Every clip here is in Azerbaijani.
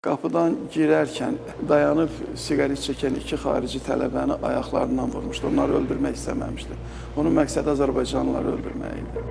Qapıdan girərkən dayanıb siqaret çəkən iki xarici tələbəni ayaqlarından vurmuşdu. Onları öldürmək istəməmişdi. Onun məqsədi Azərbaycanlıları öldürmək idi.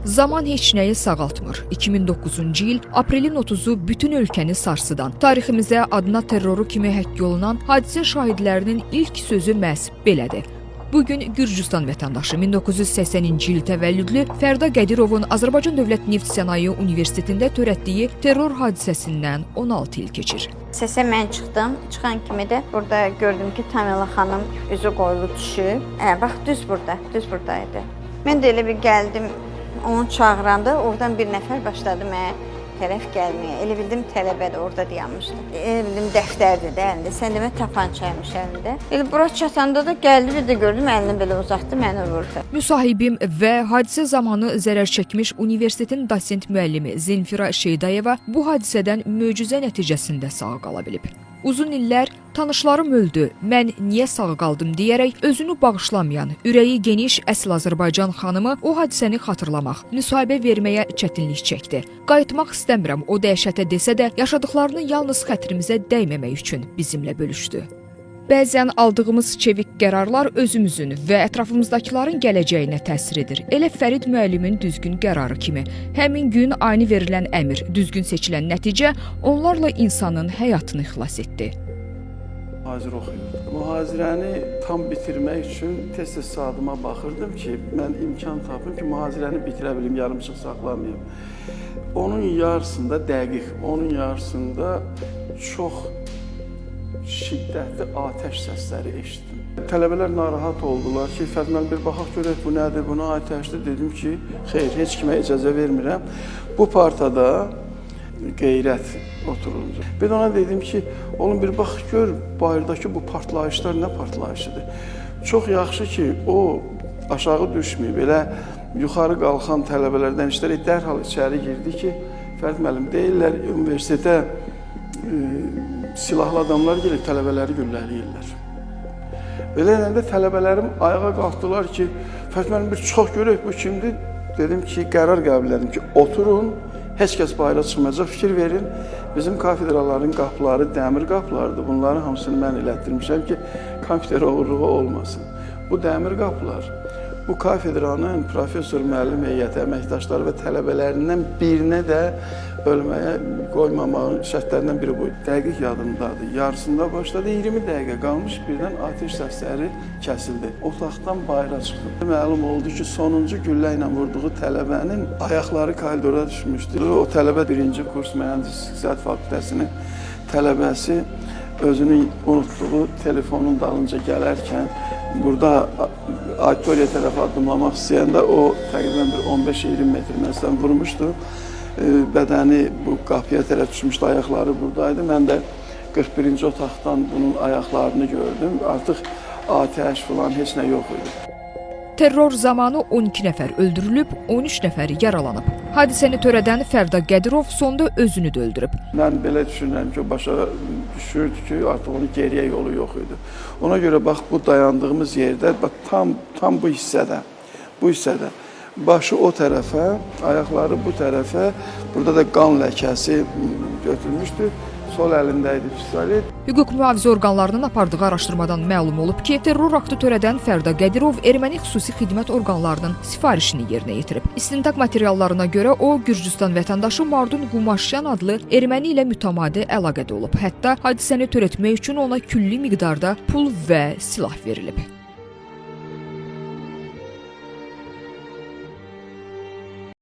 Zaman heç nəyi sağaltmır. 2009-cu il aprelin 30-u bütün ölkəni sarsıdan, tariximizə adına terroru kimi həkk olunan hadisə şahidlərinin ilk sözü məhz belədir. Bugün Gürcüstan vətəndaşı 1980-ci il təvəllüdlü Fərda Qədirovun Azərbaycan Dövlət Neft Sənaye Universitetində törətdiyi terror hadisəsindən 16 il keçir. Səsə mən çıxdım. Çıxan kimi də burada gördüm ki, Tamila xanım üzü qoyulu düşüb. Bax, düz buradaydı. Mən də elə bir gəldim, onu çağıranda oradan bir nəfər başladı mənə tərəf gəlməyə. Elə bildim tələbədir, orada dayanmışdı. Elə bildim dəftərdir də əlində. Sən demə tapançaymış əlində. Elə bura çatanda da gəldi, bir də gördüm əlini belə uzatdı, məni vurdu. Müsahibim və hadisə zamanı zərər çəkmiş universitetin dosent müəllimi Zenfira Şeydayeva bu hadisədən möcüzə nəticəsində sağ qala bilib. Uzun illər tanışlarım öldü, mən niyə sağ qaldım deyərək özünü bağışlamayan, ürəyi geniş əsl Azərbaycan xanımı o hadisəni xatırlamaq, müsahibə verməyə çətinlik çəkdi. Qayıtmaq istəmirəm o dəhşətə desə də, yaşadıqlarını yalnız xətrimizə dəyməmək üçün bizimlə bölüşdü. Bəzən aldığımız çevik qərarlar özümüzün və ətrafımızdakıların gələcəyinə təsir edir. Elə Fərid müəllimin düzgün qərarı kimi. Həmin gün ani verilən əmr, düzgün seçilən nəticə onlarla insanın həyatını xilas etdi. Mühazirə oxuyurdum. Mühazirəni tam bitirmək üçün tez-tez saatıma baxırdım ki, mən imkan tapım ki, mühazirəni bitirə bilim, yarımçıq saxlamayım. Onun yarısında dəqiq, onun yarısında çox şiddətli atəş səsləri eşitdim. Tələbələr narahat oldular ki, Fəzməl bir baxaq görək bu nədir, buna atəşdir. Dedim ki, xeyr, heç kimə icazə vermirəm. Bu partada qeyrət oturuldu. Bir də ona dedim ki, oğlum bir bax gör, bayırdakı bu partlayışlar nə partlayışıdır. Çox yaxşı ki, o aşağı düşməyib, elə yuxarı qalxan tələbələrdən işləri dərhal içəri girdi ki, Fərid müəllim deyirlər, universitetə silahlı adamlar gəlib tələbələri güllələyirlər. Belə edəndə tələbələrim ayağa qalxdılar ki, Fərid müəllim bir çox görək bu kimdir? Dedim ki, qərar qəbul edim ki, oturun, heç kəs bayıra çıxmayacaq, fikir verin. Bizim kafedraların qapıları dəmir qapılardır. Bunların hamısını mən elətdirmişəm ki, kompüter oğurluğu olmasın. Bu dəmir qapılar, bu kafedranın professor, müəllim heyəti, əməkdaşları və tələbələrindən birinə də ölməyə qoymamağın şərtlərindən biri buydu. Dəqiq yadımdadır. Yarısında başladı, 20 dəqiqə qalmış birdən atəş səsləri kəsildi. Otaqdan bayıra çıxdım. Məlum oldu ki, sonuncu güllə ilə vurduğu tələbənin ayaqları koridora düşmüşdü. O tələbə birinci kurs mühəndislik zət fakültəsinin tələbəsi özünün unutduğu telefonun dalınca gələrkən burada auditoriya tərəf addımlamaq istəyəndə o təqribən bir 15-20 metr məsələn vurmuşdu. Bədəni bu qapıya tərəf düşmüşdü, ayaqları buradaydı. Mən də 41-ci otaqdan bunun ayaqlarını gördüm. Artıq atəş falan heç nə yox idi. Terror zamanı 12 nəfər öldürülüb, 13 nəfər yaralanıb. Hadisəni törədən Fərda Qədirov sonda özünü də öldürüb. Mən belə düşünürəm ki, başa düşürdü ki, artıq onun geriyə yolu yox idi. Ona görə bax bu dayandığımız yerdə, bax tam bu hissədə, başı o tərəfə, ayaqları bu tərəfə, burada da qan ləkəsi götürmüşdü. Sol əlində idi pistolet. Hüquq mühafizə orqanlarının apardığı araşdırmadan məlum olub ki, terror aktı törədən Fərda Qədirov erməni xüsusi xidmət orqanlarının sifarişini yerinə yetirib. İstintaq materiallarına görə o, Gürcüstan vətəndaşı Mardun Qumaşyan adlı erməni ilə mütəmadi əlaqədə olub. Hətta hadisəni törətmək üçün ona külli miqdarda pul və silah verilib.